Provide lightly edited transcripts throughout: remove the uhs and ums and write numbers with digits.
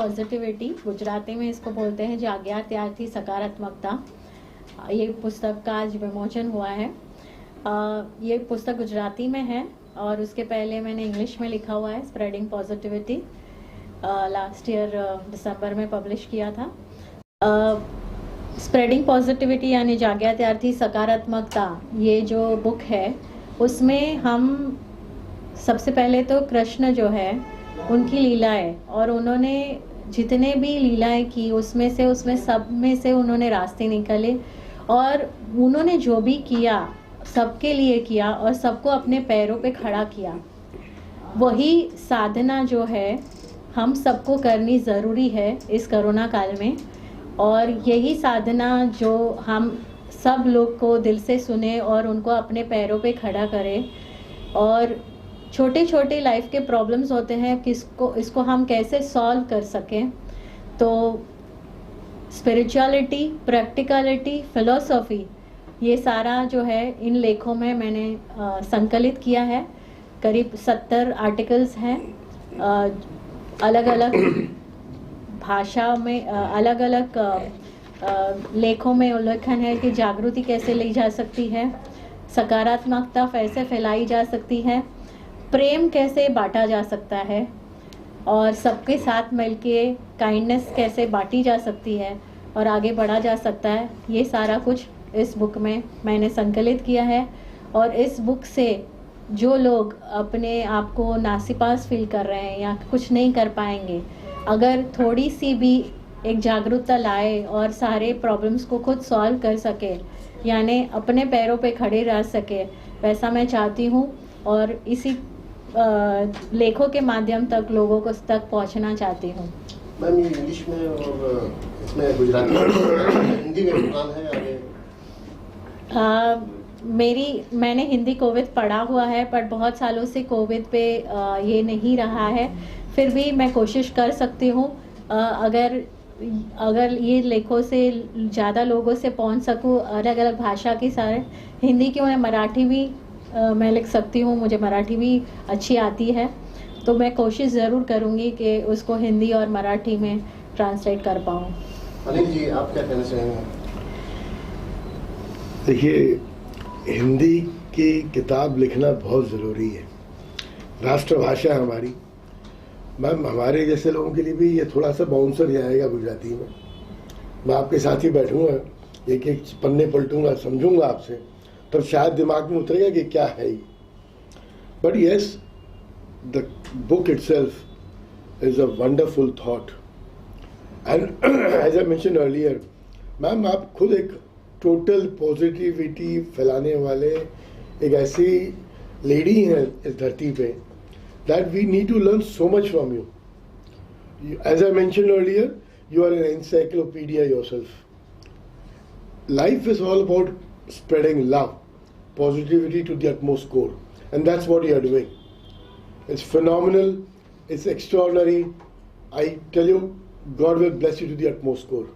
Positivity, Gujarati में इसको बोलते हैं जाग्या त्यागथी सकारात्मकता। ये पुस्तक का आज विमोचन हुआ है। ये पुस्तक गुजराती में है और उसके पहले मैंने इंग्लिश में लिखा हुआ है, स्प्रेडिंग पॉजिटिविटी। लास्ट ईयर दिसंबर में पब्लिश किया था। स्प्रेडिंग पॉजिटिविटी यानी जाग्या त्यागथी सकारात्मकता, ये जो बुक है उसमें हम सबसे पहले तो कृष्ण जो है उनकी लीलाएं, और उन्होंने जितने भी लीलाएं की उसमें सब में से उन्होंने रास्ते निकाले, और उन्होंने जो भी किया सबके लिए किया और सबको अपने पैरों पे खड़ा किया। वही साधना जो है हम सबको करनी ज़रूरी है इस कोरोना काल में, और यही साधना जो हम सब लोग को दिल से सुने और उनको अपने पैरों पे खड़ा करे। और छोटे छोटे लाइफ के प्रॉब्लम्स होते हैं, इसको हम कैसे सॉल्व कर सकें। तो स्पिरिचुअलिटी, प्रैक्टिकलिटी, फिलॉसफी, ये सारा जो है इन लेखों में मैंने संकलित किया है। करीब 70 आर्टिकल्स हैं, अलग अलग भाषा में, अलग अलग लेखों में उल्लेखन है कि जागृति कैसे ली जा सकती है, सकारात्मकता कैसे फैलाई जा सकती है, प्रेम कैसे बांटा जा सकता है, और सबके साथ मिलके काइंडनेस कैसे बांटी जा सकती है और आगे बढ़ा जा सकता है। ये सारा कुछ इस बुक में मैंने संकलित किया है। और इस बुक से जो लोग अपने आप को नासीपास फील कर रहे हैं या कुछ नहीं कर पाएंगे, अगर थोड़ी सी भी एक जागरूकता लाए और सारे प्रॉब्लम्स को खुद सॉल्व कर सके, यानी अपने पैरों पे खड़े रह सके, वैसा मैं चाहती हूँ। और इसी लेखों के माध्यम तक लोगों को तक पहुँचना चाहती हूँ। मैम, ये इंग्लिश में और इसमें गुजराती में, हिंदी में प्लान है आगे? मैंने हिंदी कोविद पढ़ा हुआ है, पर बहुत सालों से कोविद पे ये नहीं रहा है। फिर भी मैं कोशिश कर सकती हूँ, अगर ये लेखों से ज़्यादा लोगों से पहुँच सकूँ, अलग अलग भाषा की सारे, हिंदी की उन्हें मराठी भी मैं लिख सकती हूँ, मुझे मराठी भी अच्छी आती है, तो मैं कोशिश ज़रूर करूँगी कि उसको हिंदी और मराठी में ट्रांसलेट कर पाऊँ। अनिल जी, आप क्या कहना चाहेंगे? देखिए, हिंदी की किताब लिखना बहुत ज़रूरी है, राष्ट्रभाषा है हमारी। मैम, हमारे जैसे लोगों के लिए भी ये थोड़ा सा बाउंसर जाएगा गुजराती में। मैं आपके साथ ही बैठूंगा, एक एक पन्ने पलटूंगा, समझूंगा आपसे, तब शायद दिमाग में उतरेगा कि क्या है ये। But yes, the book itself is a wonderful thought. And as I mention earlier, ma'am, आप खुद एक टोटल पॉजिटिविटी फैलाने वाले एक ऐसी लेडी हैं इस धरती पे, that we need to learn so much from you. As I mentioned earlier, you are an encyclopedia yourself. Life is all about spreading love, positivity to the utmost core, and that's what you are doing. It's phenomenal, it's extraordinary. I tell you, God will bless you to the utmost core.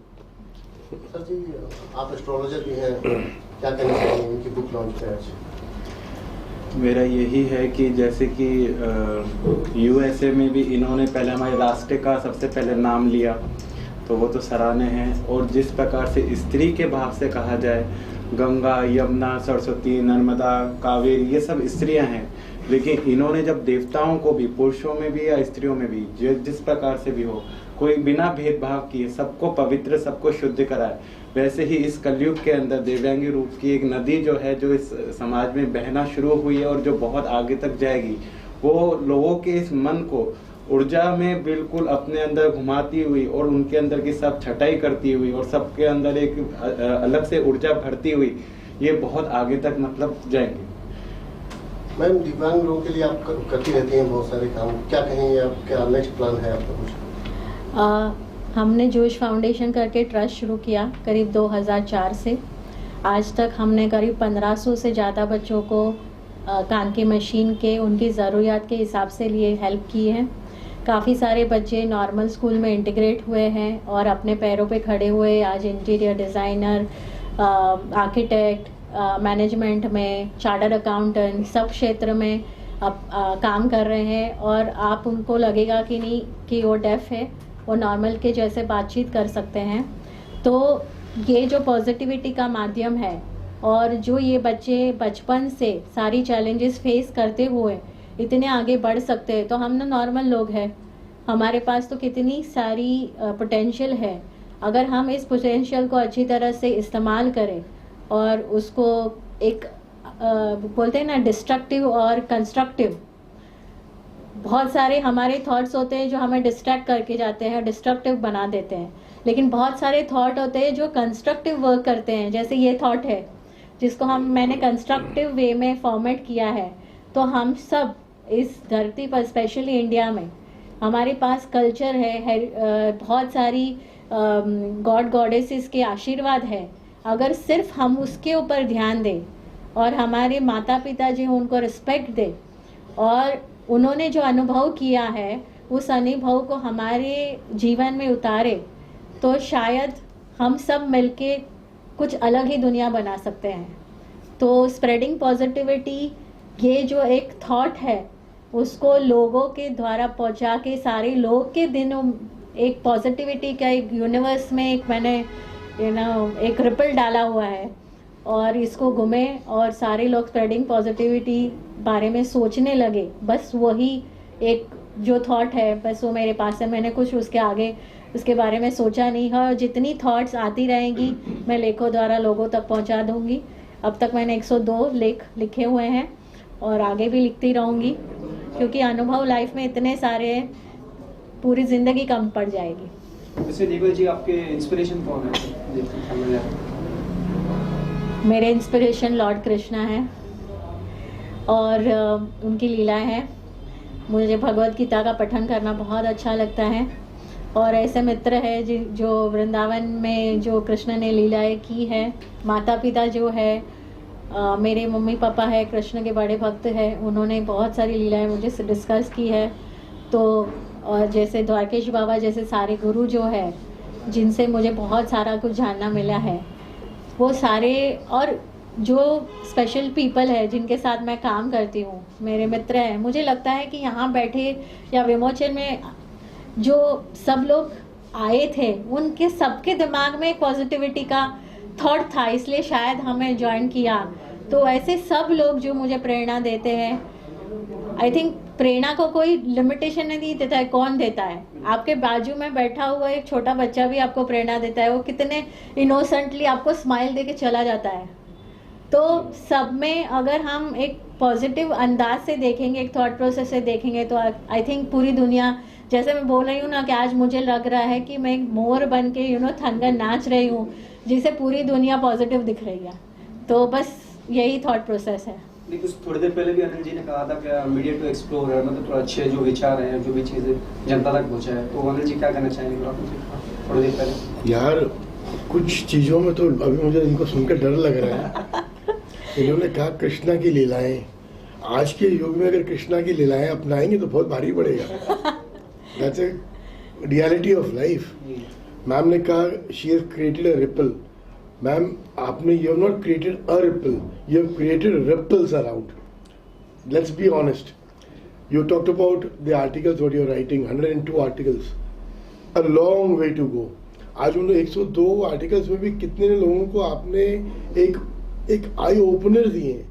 Sir ji, आप astrologer भी हैं, क्या कहना चाहेंगे इनकी book launch पे आज? मेरा यही है कि जैसे कि यूएसए में भी इन्होंने पहले हमारे राष्ट्र का सबसे पहले नाम लिया, तो वो तो सराहनीय है। और जिस प्रकार से स्त्री के भाव से कहा जाए, गंगा, यमुना, सरस्वती, नर्मदा, कावेरी, ये सब स्त्रियां हैं, लेकिन इन्होंने जब देवताओं को भी, पुरुषों में भी या स्त्रियों में भी, जिस प्रकार से भी हो, कोई बिना भेदभाव किए सबको पवित्र, सबको शुद्ध कराए, वैसे ही इस कलयुग के अंदर देवयांगी रूप की एक नदी जो है, जो इस समाज में बहना शुरू हुई है और जो बहुत आगे तक जाएगी, वो लोगों के इस मन को ऊर्जा में बिल्कुल अपने अंदर घुमाती हुई और उनके अंदर की सब छटाई करती हुई और सबके अंदर एक अलग से ऊर्जा भरती हुई, ये बहुत आगे तक मतलब जाएंगे। मैम, दिव्यांग लोगों के लिए आप करती रहती हैं बहुत सारे काम, क्या कहेंगे आप, क्या नेक्स्ट प्लान है आपका कुछ? हमने जोश फाउंडेशन करके ट्रस्ट शुरू किया करीब 2004 से। आज तक हमने करीब 1500 से ज़्यादा बच्चों को कान की मशीन के उनकी ज़रूरियात के हिसाब से लिए हेल्प की है। काफ़ी सारे बच्चे नॉर्मल स्कूल में इंटीग्रेट हुए हैं और अपने पैरों पे खड़े हुए आज इंटीरियर डिज़ाइनर, आर्किटेक्ट, मैनेजमेंट में, चार्टर्ड अकाउंटेंट, सब क्षेत्र में अब काम कर रहे हैं। और आप उनको लगेगा कि नहीं कि वो डेफ है, वो नॉर्मल के जैसे बातचीत कर सकते हैं। तो ये जो पॉजिटिविटी का माध्यम है और जो ये बच्चे बचपन से सारी चैलेंजेस फेस करते हुए इतने आगे बढ़ सकते हैं, तो हम ना नॉर्मल लोग हैं, हमारे पास तो कितनी सारी पोटेंशियल है। अगर हम इस पोटेंशियल को अच्छी तरह से इस्तेमाल करें और उसको एक बोलते हैं ना डिस्ट्रक्टिव और कंस्ट्रक्टिव, बहुत सारे हमारे थॉट्स होते हैं जो हमें डिस्ट्रैक्ट करके जाते हैं, डिस्ट्रक्टिव बना देते हैं, लेकिन बहुत सारे थॉट होते हैं जो कंस्ट्रक्टिव वर्क करते हैं। जैसे ये थॉट है जिसको मैंने कंस्ट्रक्टिव वे में फॉर्मेट किया है। तो हम सब इस धरती पर, स्पेशली इंडिया में, हमारे पास कल्चर है, बहुत सारी गॉड गॉडेसेस के आशीर्वाद है। अगर सिर्फ हम उसके ऊपर ध्यान दें और हमारे माता पिता जी उनको रिस्पेक्ट दें और उन्होंने जो अनुभव किया है उस अनुभव को हमारे जीवन में उतारे, तो शायद हम सब मिलके कुछ अलग ही दुनिया बना सकते हैं। तो स्प्रेडिंग पॉजिटिविटी, ये जो एक थॉट है उसको लोगों के द्वारा पहुंचा के सारे लोग के दिनों एक पॉजिटिविटी का एक यूनिवर्स में एक मैंने एक रिपल डाला हुआ है और इसको घूमे और सारे लोग स्प्रेडिंग पॉजिटिविटी बारे में सोचने लगे। बस वही एक जो थॉट है बस वो मेरे पास है, मैंने कुछ उसके आगे उसके बारे में सोचा नहीं है। और जितनी थॉट्स आती रहेंगी मैं लेखों द्वारा लोगों तक पहुंचा दूंगी। अब तक मैंने 102 लेख लिखे हुए हैं और आगे भी लिखती रहूंगी, क्योंकि अनुभव लाइफ में इतने सारे हैं, पूरी जिंदगी कम पड़ जाएगी। वैसे दीपक जी, आपके इंस्पिरेशन कौन है? मेरे इंस्पिरेशन लॉर्ड कृष्णा है और उनकी लीलाएं हैं। मुझे भगवत गीता का पठन करना बहुत अच्छा लगता है और ऐसे मित्र है जो वृंदावन में जो कृष्ण ने लीलाएं की है। माता पिता जो है, मेरे मम्मी पापा है कृष्ण के बड़े भक्त है, उन्होंने बहुत सारी लीलाएं मुझे डिस्कस की है। तो और जैसे द्वारकेश बाबा जैसे सारे गुरु जो है जिनसे मुझे बहुत सारा कुछ जानना मिला है, वो सारे और जो स्पेशल पीपल है जिनके साथ मैं काम करती हूँ, मेरे मित्र हैं, मुझे लगता है कि यहाँ बैठे या विमोचन में जो सब लोग आए थे उनके सबके दिमाग में एक पॉजिटिविटी का थॉट था, इसलिए शायद हमें ज्वाइन किया। तो ऐसे सब लोग जो मुझे प्रेरणा देते हैं, आई थिंक प्रेरणा को कोई लिमिटेशन नहीं देता है, कौन देता है? आपके बाजू में बैठा हुआ एक छोटा बच्चा भी आपको प्रेरणा देता है, वो कितने इनोसेंटली आपको स्माइल देके चला जाता है। तो सब में अगर हम एक पॉजिटिव अंदाज से देखेंगे, एक थॉट प्रोसेस से देखेंगे, तो आई थिंक पूरी दुनिया, जैसे मैं बोल रही हूँ ना कि आज मुझे लग रहा है कि मैं एक मोर बन के थनगन नाच रही हूँ, जिसे पूरी दुनिया पॉजिटिव दिख रही है। तो बस यही थॉट प्रोसेस है। कुछ थोड़ी देर पहले भी अनिल जी ने कहा था कि मीडिया टू एक्सप्लोर है, मतलब थोड़ा अच्छे जो विचार हैं, जो भी चीज़ें जनता तक पहुँचाए। तो अनिल जी क्या कहना चाहेंगे थोड़ी देर पहले? यार कुछ चीज़ों में तो अभी मुझे इनको सुनकर डर लग रहा है। इन्होंने कहा कृष्णा की लीलाएं, आज के युग में अगर कृष्णा की लीलाएं अपनाएंगे तो बहुत भारी पड़ेगा। That's a reality of life. Ma'am ने कहा she has created a ripple. Ma'am आपने you have not created a ripple, you have created ripples around. Let's be honest. You talked about the articles what you are writing, 102 articles, a long way to go. आज उन 102 articles में भी कितने लोगों को आपने एक आई ओपनर दिए हैं।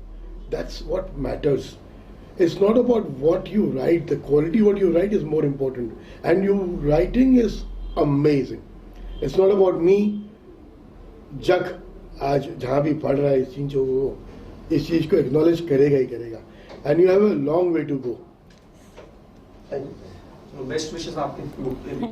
That's what matters. It's not about what you write, the quality what you write is more important, and your writing is amazing. It's not about me. जग आज जहाँ भी पढ़ रहा है इस चीज़ को एक्नॉलेज करेगा ही करेगा, and you have a long way to go. Best wishes आपके।